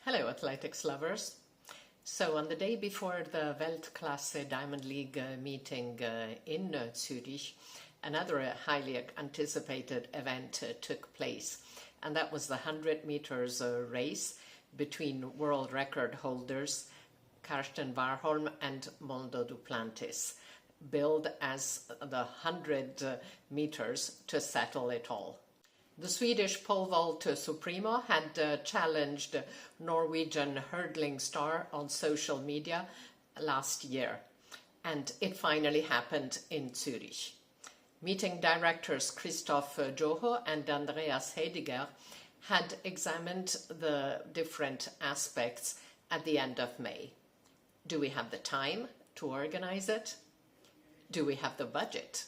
Hello, athletics lovers. So on the day before the Weltklasse Diamond League meeting in Zurich, another highly anticipated event took place, and that was the 100 meters race between world record holders Karsten and Mondo Duplantis, billed as the 100 meters to settle it all. The Swedish pole vault supremo had challenged Norwegian hurdling star on social media last year, and it finally happened in Zurich. Meeting directors Christoph Joho and Andreas Hediger had examined the different aspects at the end of May. Do we have the time to organize it? Do we have the budget?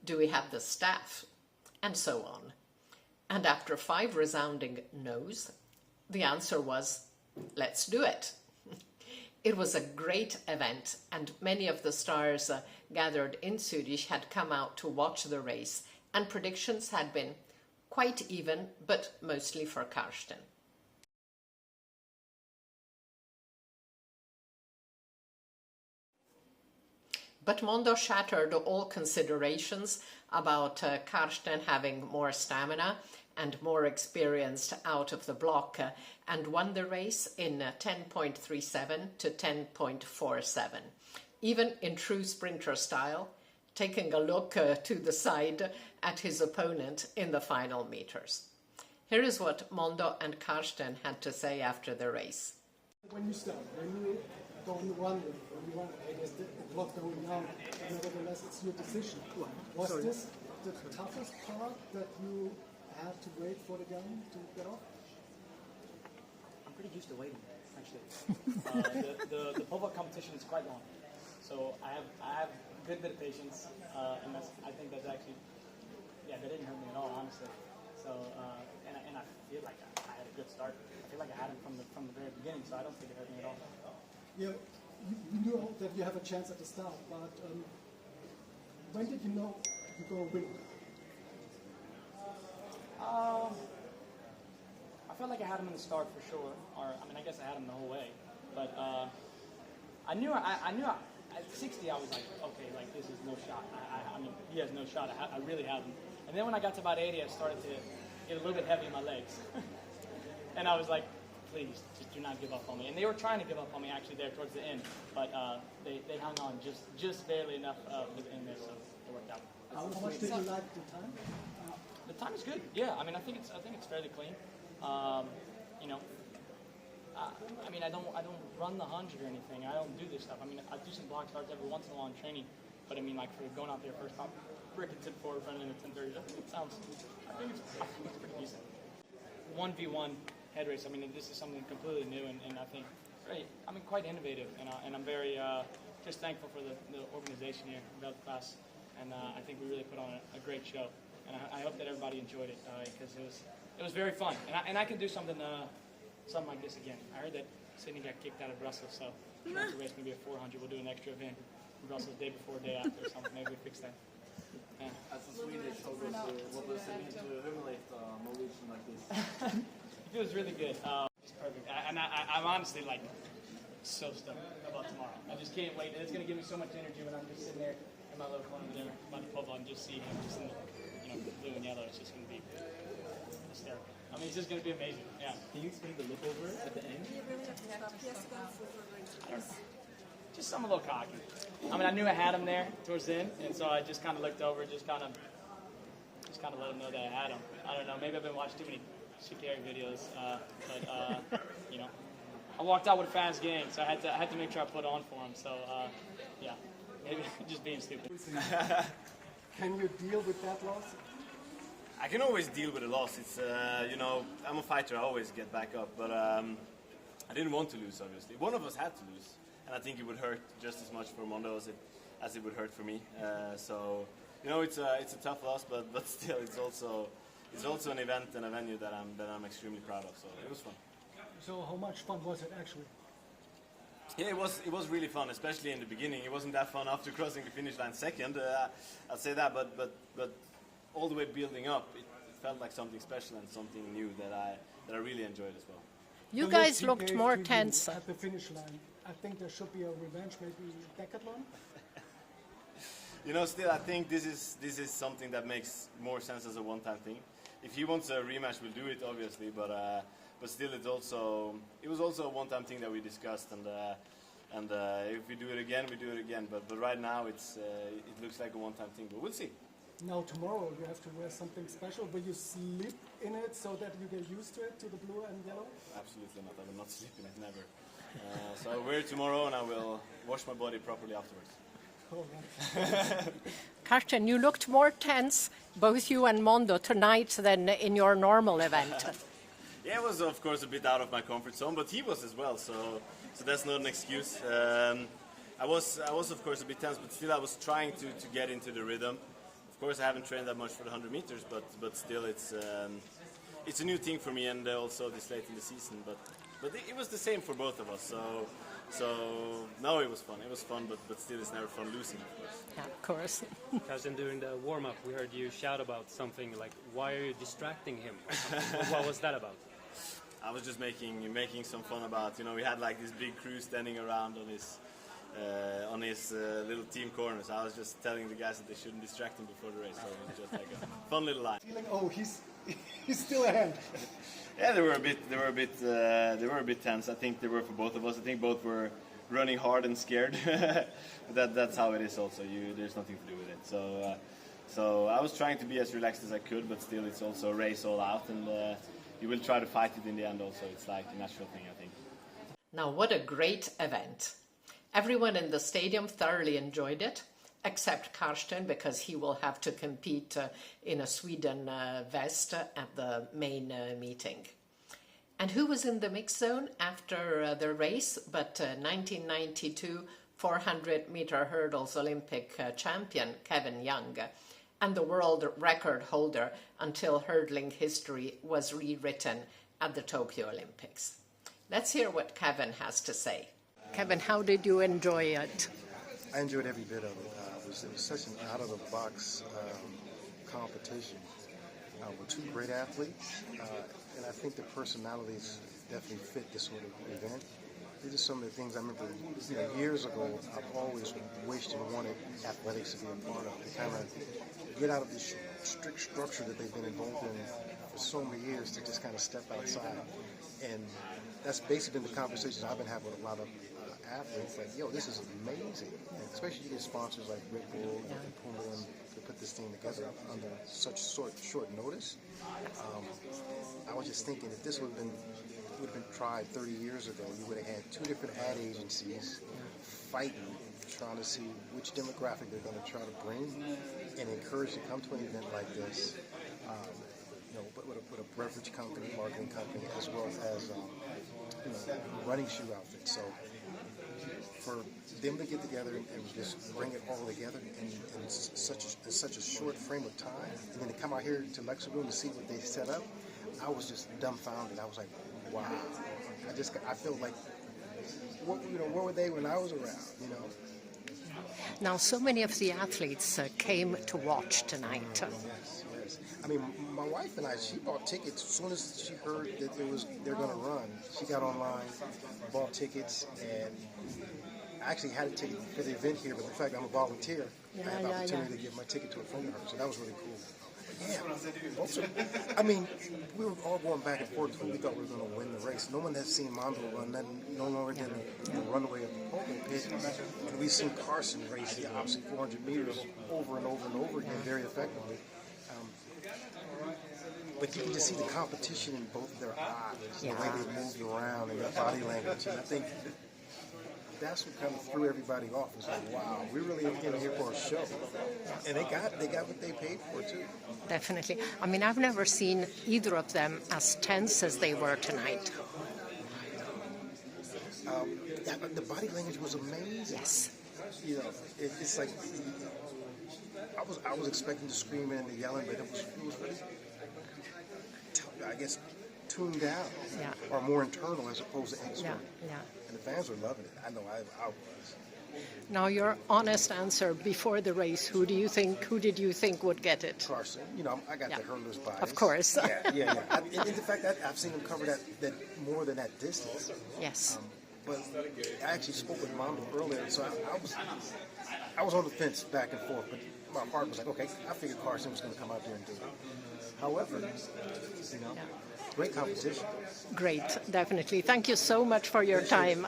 Do we have the staff? And so on. And after 5 resounding no's, the answer was, let's do it. It was a great event, and many of the stars gathered in Zurich had come out to watch the race, and predictions had been quite even, but mostly for Karsten. But Mondo shattered all considerations about Karsten having more stamina and more experienced out of the block and won the race in 10.37 to 10.47, even in true sprinter style, taking a look to the side at his opponent in the final meters. Here is what Mondo and Karsten had to say after the race. When you start, when you don't run, when you run, I guess the clock going down, nevertheless it's your decision. Was this the toughest part that you had to wait for the gun to get off? I'm pretty used to waiting, actually. The pole vault competition is quite long, so I have a good bit of patience, and I think that's actually, that didn't hurt me at all, honestly. So and I feel like I had a good start. I feel like I had it from the very beginning, so I don't think it hurt me at all. Yeah, you knew that you have a chance at the start, but when did you know you're going to win? I felt like I had him in the start for sure, or I mean, I guess I had him the whole way. But I knew at 60 I was like, okay, like this is no shot. I mean, he has no shot. I really have him. And then when I got to about 80, I started to get a little bit heavy in my legs, and I was like, please, just do not give up on me. And they were trying to give up on me actually there towards the end, but they hung on just barely enough in there, so it worked out. How much did you like the time? The time is good. Yeah, I mean, I think it's fairly clean. You know, I mean, I don't run the 100 or anything. I don't do this stuff. I mean, I do some block starts every once in a while in training, but I mean, like for going out there first time, breaking 10-4, running in at 10:30. I think it's pretty decent. 1v1 head race. I mean, this is something completely new, and I think quite innovative, and I'm very just thankful for the organization here, Weltklasse, and I think we really put on a great show, and I hope that everybody enjoyed it because it was very fun, and I can do something like this again. I heard that Sydney got kicked out of Brussels, so if you want to race maybe a 400, we'll do an extra event in Brussels day before, day after, or something. Maybe we fix that. Yeah. As a Swedish, what does it mean to emulate Norwegian like this? It feels really good. It's perfect. I'm honestly like so stoked about tomorrow. I just can't wait. And it's going to give me so much energy when I'm just sitting there in my little corner there by the pole vault and just see him just in the blue and yellow. It's just going to be hysterical. I mean, it's just going to be amazing. Yeah. Can you explain the look over at the end? Just some a little cocky. I mean, I knew I had him there towards the end, and so I just kind of looked over, just kind of let him know that I had him. I don't know. Maybe I've been watching too many Shikari videos, but you know, I walked out with a fast game, so I had to make sure I put on for him. So yeah, maybe just being stupid. Can you deal with that loss? I can always deal with a loss. It's you know, I'm a fighter. I always get back up, but I didn't want to lose. Obviously, one of us had to lose, and I think it would hurt just as much for Mondo as it would hurt for me. So you know, it's a tough loss, but still, it's also an event and a venue that I'm extremely proud of. So it was fun. So how much fun was it actually? Yeah, it was really fun, especially in the beginning. It wasn't that fun after crossing the finish line second. I'll say that, but all the way building up, it felt like something special and something new that I really enjoyed as well. You the guys look he looked gave more to you tense. at the finish line. I think there should be a revenge, maybe decathlon. You know, still, I think this is something that makes more sense as a one-time thing. If he wants a rematch, we'll do it, obviously. But still, it was also a one-time thing that we discussed, and if we do it again, we do it again. But right now, it looks like a one-time thing. But we'll see. Now tomorrow you have to wear something special. Will you sleep in it so that you get used to it, to the blue and yellow? Absolutely not. I will not sleep in it, never. So I'll wear it tomorrow, and I will wash my body properly afterwards. All right. Karsten, you looked more tense, both you and Mondo, tonight than in your normal event. Yeah, it was of course a bit out of my comfort zone, but he was as well, so that's not an excuse. I was of course a bit tense, but still I was trying to get into the rhythm. Of course, I haven't trained that much for the 100 meters, but still it's a new thing for me, and also this late in the season. But it was the same for both of us. So no, it was fun. It was fun, but still, it's never fun losing, of course. Yeah, of course. Karsten, during the warm-up, we heard you shout about something like, "Why are you distracting him?" What was that about? I was just making some fun about. We had like this big crew standing around on his little team corners. I was just telling the guys that they shouldn't distract him before the race. So it was just like a fun little line. Feeling, oh, he's still ahead. Yeah, they were a bit tense. I think they were for both of us. I think both were running hard and scared. That's how it is. Also, there's nothing to do with it. So I was trying to be as relaxed as I could, but still, it's also a race all out, and you will try to fight it in the end. Also, it's like a natural thing, I think. Now, what a great event. Everyone in the stadium thoroughly enjoyed it, except Karsten, because he will have to compete in a Sweden vest at the main meeting. And who was in the mix zone after the race but 1992 400-meter hurdles Olympic champion Kevin Young, and the world record holder until hurdling history was rewritten at the Tokyo Olympics. Let's hear what Kevin has to say. Kevin, how did you enjoy it? I enjoyed every bit of it. It was such an out-of-the-box competition with two great athletes, and I think the personalities definitely fit this sort of event. These are some of the things I remember years ago I've always wished and wanted athletics to be a part of, to kind of get out of this strict structure that they've been involved in for so many years, to just kind of step outside. And that's basically been the conversations I've been having with a lot of athletes, like, yo, this is amazing. And especially you get sponsors like Red Bull and Puma to put this thing together under such short notice. I was just thinking, if this would have been tried 30 years ago, you would have had two different ad agencies fighting, trying to see which demographic they're going to try to bring and encourage to come to an event like this. But with a beverage company, marketing company, as well as running shoe outfit. So for them to get together and just bring it all together in such a short frame of time, and then to come out here to lecture room to see what they set up, I was just dumbfounded. I was like, wow. I felt like, where were they when I was around? Now, so many of the athletes came to watch tonight. Yes. I mean, my wife and I, she bought tickets as soon as she heard that they're going to run. She got online, bought tickets, and I actually had a ticket for the event here, but the fact I'm a volunteer, I had the opportunity to give my ticket to a friend of hers, so that was really cool. Yeah, also, I mean, we were all going back and forth when we thought we were going to win the race. No one has seen Mondo run, no longer did the runaway of the pole pit. And we've seen Karsten race the opposite 400 meters over and over and over again very effectively. But you can just see the competition in both of their eyes, the way they moved around and their body language. And I think that's what kind of threw everybody off. It's like, wow, we really came here for a show. And they got what they paid for, too. Definitely. I mean, I've never seen either of them as tense as they were tonight. The body language was amazing. Yes. It's like, I was expecting to scream and yelling, but it was really, I guess, tuned down or more internal as opposed to external. Yeah. And the fans were loving it. I know I was. Now, your honest answer before the race, who did you think would get it? Karsten, I got the hurdler's bias. Of course. Yeah. In fact, I've seen him cover that more than that distance. Yes. But I actually spoke with Mondo earlier, so I was on the fence back and forth, but my heart was like, okay, I figured Karsten was going to come out there and do it. However, great competition. Great, definitely. Thank you so much for your time.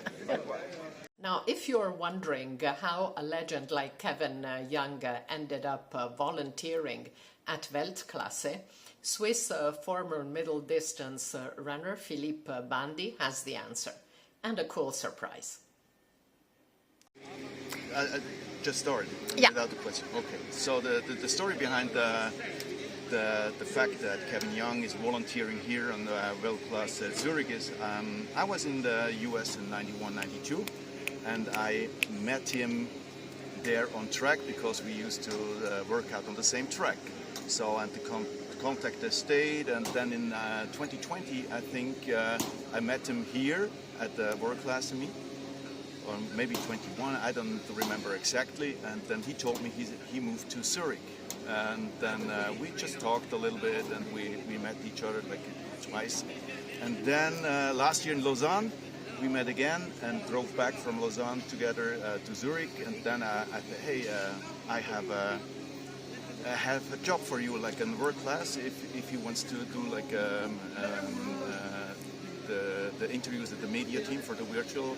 Now, if you're wondering how a legend like Kevin Young ended up volunteering at Weltklasse, Swiss former middle distance runner Philippe Bandi has the answer, and a cool surprise. Just started without the question. Okay, so the story behind the fact that Kevin Young is volunteering here on the Weltklasse Zurich is I was in the US in 91, 92. And I met him there on track because we used to work out on the same track. So and the contact stayed, and then in 2020 I think I met him here at the World Class meet, or maybe 21, I don't remember exactly. And then he told me he moved to Zurich, and then we just talked a little bit, and we met each other like twice. And then last year in Lausanne, we met again and drove back from Lausanne together to Zurich. And then I said, hey, I have a job for you, like in work class, if he wants to do like the interviews at the media team for the virtual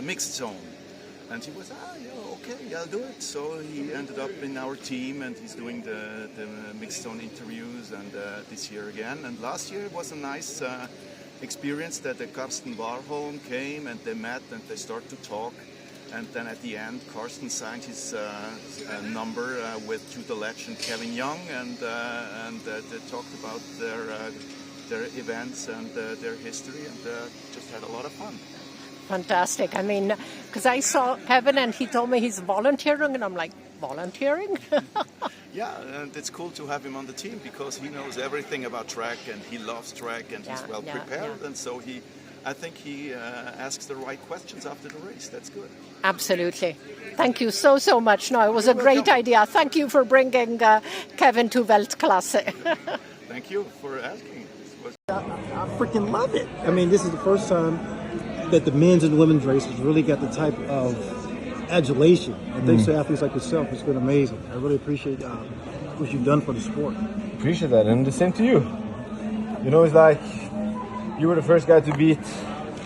mixed zone. And he was, okay, I'll do it. So he ended up in our team, and he's doing the mixed zone interviews, and this year again. And last year was a nice experience that the Karsten Warholm came, and they met and they started to talk, and then at the end Karsten signed his number to the legend Kevin Young, and they talked about their events and their history, and just had a lot of fun. Fantastic. I mean, because I saw Kevin and he told me he's volunteering, and I'm like, volunteering? Yeah, and it's cool to have him on the team because he knows everything about track, and he loves track, and he's well prepared, and so I think he asks the right questions after the race. That's good. Absolutely. Thank you so much. No, it was a great idea. Thank you for bringing Kevin to Weltklasse. Thank you for asking. I freaking love it. I mean, this is the first time that the men's and women's races really got the type of adulation. And thanks to athletes like yourself, it's been amazing. I really appreciate what you've done for the sport. Appreciate that, and the same to you. It's like you were the first guy to beat